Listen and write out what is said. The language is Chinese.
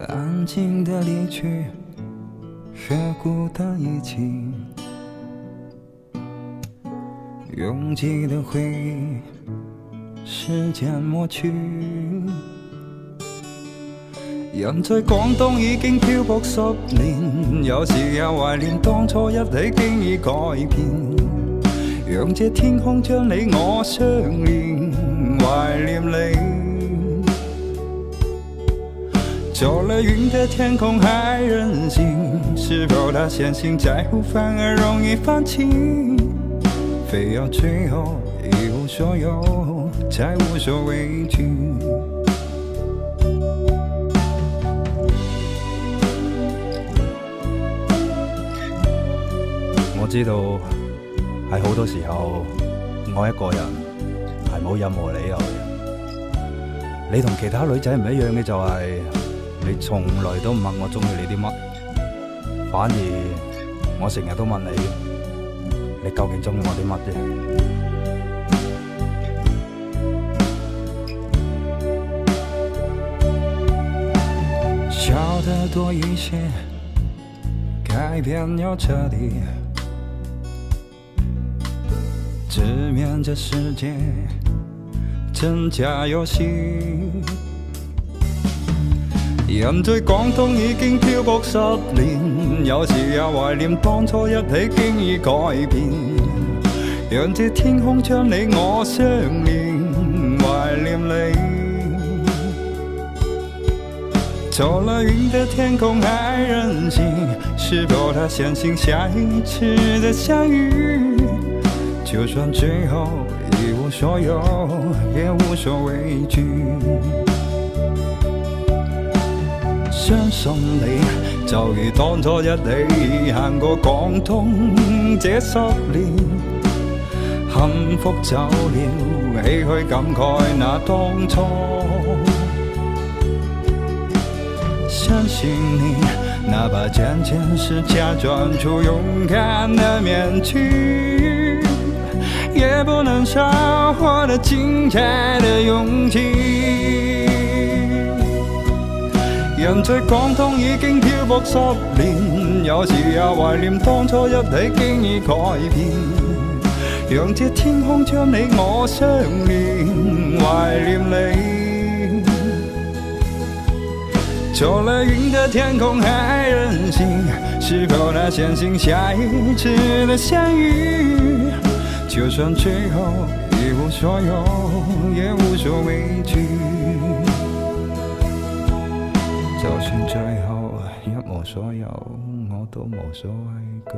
安静的离去，却孤单一起。拥挤的回忆，时间抹去。人在廣東已經漂泊10年，有時也懷念當初一起經已改變。讓這天空將你我相連，懷念你。走了雲的天空還任性，是否他相信在乎反而容易放棄？非要最後一無所有，才無所畏懼。我知道喺好多時候，愛一個人係冇任何理由嘅。你同其他女仔唔一樣嘅就係，你從來都唔問我中意你啲乜，反而我成日都問你，你究竟中意我啲乜啫？笑得多一些，改變要徹底。直面這世界，真假遊戲。人在廣東已經漂泊10年，有時也懷念當初一起經已改變。讓這天空將你我相連，懷念你。走了雲的天空還任性，是否他相信下一次的相遇？就算最後一無所有，也無所畏懼。相信你，就如當初一起行過廣東這10年，幸福走了，唏噓感慨那當初。相信你，哪怕漸漸是假裝出勇敢的面具，也不能少我的精彩的勇氣。人在廣東已經漂泊10年，有時也懷念當初一起經已改變。讓這天空將你我相連，懷念你。走了雲的天空還任性，是否他相信下一次的相遇？就算最後一無所有，也無所畏懼。就算最後一無所有，我都無所畏懼。